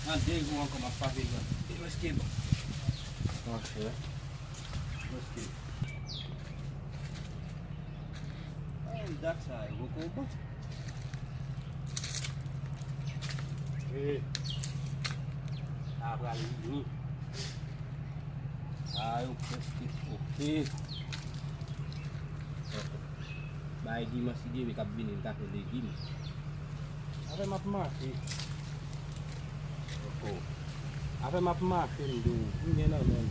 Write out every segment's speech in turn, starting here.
Nanti gua ke apa sih gua? Meski. Oke. Meski. Dat saya gua kobo. Apa ini? Ayo meski. Oke. Baik di masih dia kabin entah lagi. Apa map masih? Oh. Apa map masih itu? Ini nak non.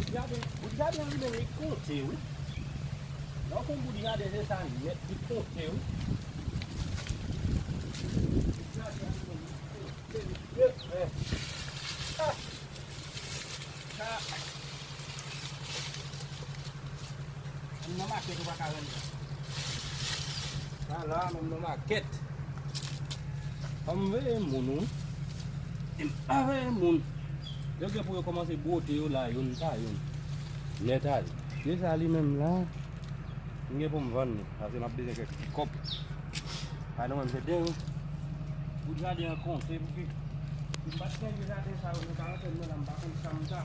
Buat yang ini ikut sih. Nó không budi ada saya ni ikut sih. Memakai dua kali. Kalau memakai, ambil munu, ambil mun. Jadi punya komasi bote lah, yun tayun. Netal. Dia sali memlah. Ini pun van, hasil abis ke kop. Kalau macam sedang, udah dia konsen mungkin. Tempatnya juga ada sahur kalau kita melambangkan samca.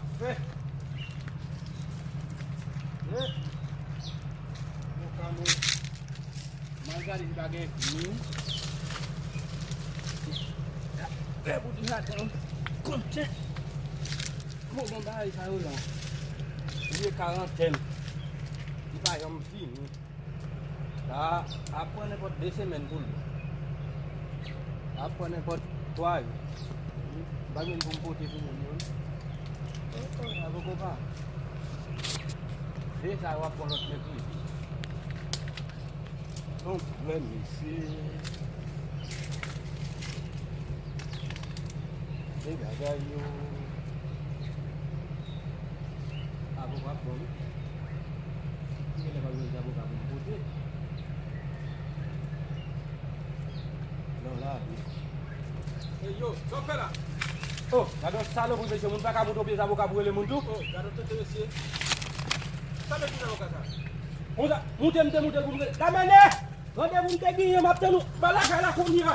Kamu mangkali sebagai ini. Buat ada konsen. Mau membahas sahur lah. Dia karantin. Kita yang sini. Dah apa ni pot desemen pun. Apa ni pot tuai. Bangun kumpul di sini. Apa kau pak? Dia sawah polot lagi. Donc, let me see. Đây là đây yêu. Abu Bakar. Ini là bao nhiêu Abu Bakar putih. Lola. Hey yo, sokala. Oh, gado salo pun bisa mun kamu tu bisa Abu Bakar boleh mun tu. Oh, gado tu terus. Salo kita lo kata. Muda, muda. Kamane. Kau dia pun tegi yang map tu balak kalau kau ni